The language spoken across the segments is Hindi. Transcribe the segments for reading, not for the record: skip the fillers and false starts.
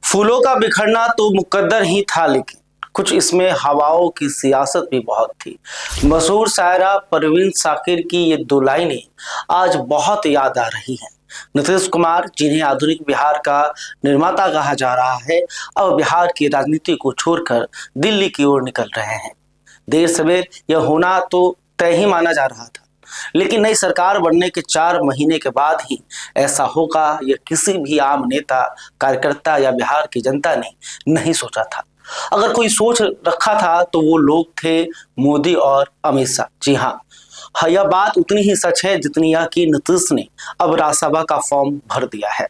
फूलों का बिखरना तो मुकद्दर ही था, लेकिन कुछ इसमें हवाओं की सियासत भी बहुत थी। मशहूर शायरा परवीन शाकिर की ये दो लाइनें आज बहुत याद आ रही हैं। नीतीश कुमार, जिन्हें आधुनिक बिहार का निर्माता कहा जा रहा है, अब बिहार की राजनीति को छोड़कर दिल्ली की ओर निकल रहे हैं। देर सवेर यह होना तो तय ही माना जा रहा था, लेकिन नई सरकार बनने के 4 महीने के बाद ही ऐसा होगा, यह किसी भी आम नेता, कार्यकर्ता या बिहार की जनता ने नहीं सोचा था। अगर कोई सोच रखा था तो वो लोग थे मोदी और अमित शाह। जी हाँ, यह बात उतनी ही सच है जितनी यह कि नीतीश ने अब राज्यसभा का फॉर्म भर दिया है।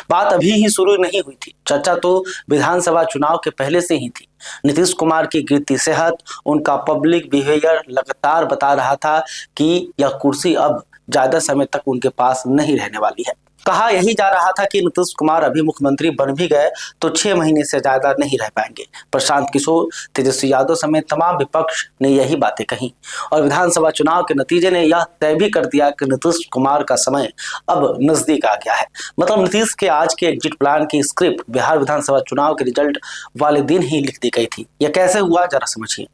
बात अभी ही शुरू नहीं हुई थी, चर्चा तो विधानसभा चुनाव के पहले से ही थी। नीतीश कुमार की गिरती सेहत, उनका पब्लिक बिहेवियर लगातार बता रहा था कि यह कुर्सी अब ज्यादा समय तक उनके पास नहीं रहने वाली है। कहा यही जा रहा था कि नीतीश कुमार अभी मुख्यमंत्री बन भी गए तो 6 महीने से ज्यादा नहीं रह पाएंगे। प्रशांत किशोर, तेजस्वी यादव समेत तमाम विपक्ष ने यही बातें कही और विधानसभा चुनाव के नतीजे ने यह तय भी कर दिया कि नीतीश कुमार का समय अब नजदीक आ गया है। मतलब नीतीश के आज के एग्जिट प्लान की स्क्रिप्ट बिहार विधानसभा चुनाव के रिजल्ट वाले दिन ही लिख दी गई थी। यह कैसे हुआ, जरा समझिए।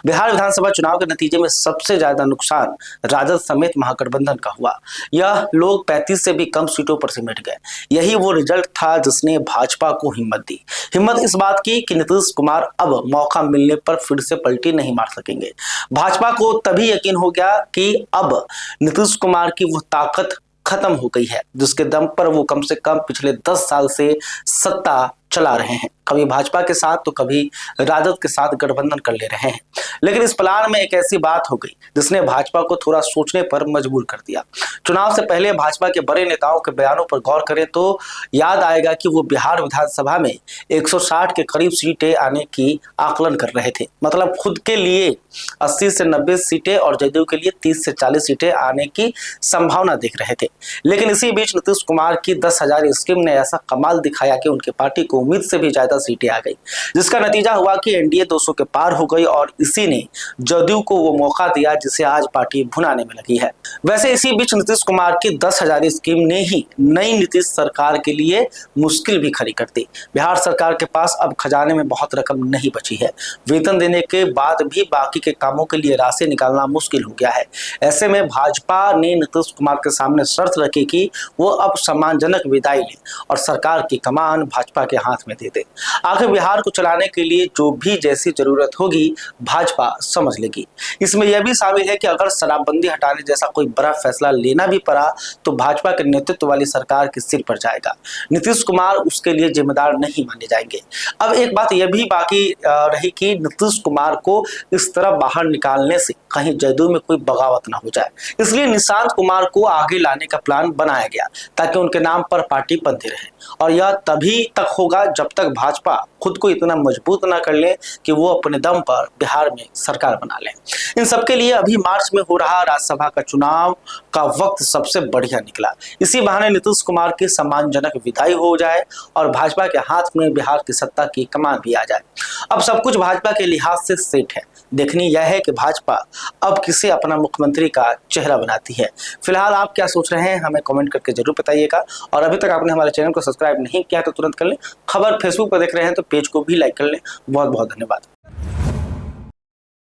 बिहार विधानसभा चुनाव के नतीजे में सबसे ज्यादा नुकसान राजद समेत महागठबंधन का हुआ। यह लोग 35 से भी कम सीटों पर सिमट गए। यही वो रिजल्ट था जिसने भाजपा को हिम्मत दी। हिम्मत इस बात की कि नीतीश कुमार अब मौका मिलने पर फिर से पलटी नहीं मार सकेंगे। भाजपा को तभी यकीन हो गया कि अब नीतीश कुमार की वो ताकत खत्म हो गई है जिसके दम पर वो कम से कम पिछले 10 साल से सत्ता चला रहे हैं। कभी भाजपा के साथ तो कभी राजद के साथ गठबंधन कर ले रहे हैं। लेकिन इस प्लान में एक ऐसी बात हो गई जिसने भाजपा को थोड़ा सोचने पर मजबूर कर दिया। चुनाव से पहले भाजपा के बड़े नेताओं के बयानों पर गौर करें तो याद आएगा कि वो बिहार विधानसभा में 160 के करीब सीटें आने की आकलन कर रहे थे। मतलब खुद के लिए 80 से 90 सीटें और जदयू के लिए 30 से 40 सीटें आने की संभावना देख रहे थे। लेकिन इसी बीच नीतीश कुमार की 10,000 स्कीम ने ऐसा कमाल दिखाया कि उनकी पार्टी को उम्मीद से भी ज्यादा सीटें आ गई, जिसका नतीजा हुआ कि एनडीए 200 के पार हो गई और इसी ने जदयू को वो मौका दिया जिसे आज पार्टी भुनाने में लगी है। वैसे इसी बीच नीतीश कुमार की 10,000 स्कीम ने ही नई नीतीश सरकार के लिए मुश्किल भी खड़ी कर दी। बिहार सरकार के पास अब खजाने में बहुत रकम नहीं बची है। वेतन देने के बाद भी बाकी के कामों के लिए राशि निकालना मुश्किल हो गया है। ऐसे में भाजपा ने नीतीश कुमार के सामने शर्त रखी कि वो अब सम्मानजनक विदाई ले और सरकार की कमान भाजपा के हाथ में दे दे। आखिर बिहार को चलाने के लिए जो भी जैसी जरूरत होगी भाजपा समझ लेगी। इसमें यह भी शामिल है कि अगर शराबबंदी हटाने जैसा कोई बड़ा फैसला लेना भी पड़ा तो भाजपा के नेतृत्व वाली सरकार के सिर पर जाएगा। नीतीश कुमार उसके लिए जिम्मेदार नहीं माने जाएंगे। अब एक बात यह भी बाकी रही कि नीतीश कुमार को इस तरह बाहर निकालने से कहीं जदयू में कोई बगावत ना हो जाए, इसलिए निशांत कुमार को आगे लाने का प्लान बनाया गया ताकि उनके नाम पर पार्टी बनती रहे। और यह तभी तक होगा जब तक भाजपा खुद को इतना मजबूत ना कर ले कि वो अपने दम पर बिहार में सरकार बना ले। इन सबके लिए अभी मार्च में हो रहा राज्यसभा का चुनाव का वक्त सबसे बढ़िया निकला। इसी बहाने नीतीश कुमार की सम्मानजनक विदाई हो जाए और भाजपा के हाथ में बिहार की सत्ता की कमान भी आ जाए। अब सब कुछ भाजपा के लिहाज से सेट है। देखनी यह है कि भाजपा अब किसे अपना मुख्यमंत्री का चेहरा बनाती है। फिलहाल आप क्या सोच रहे हैं हमें कमेंट करके जरूर बताइएगा। और अभी तक आपने हमारे चैनल को सब्सक्राइब नहीं किया तो तुरंत कर लें। खबर फेसबुक पर देख रहे हैं तो पेज को भी लाइक कर लें। बहुत बहुत धन्यवाद।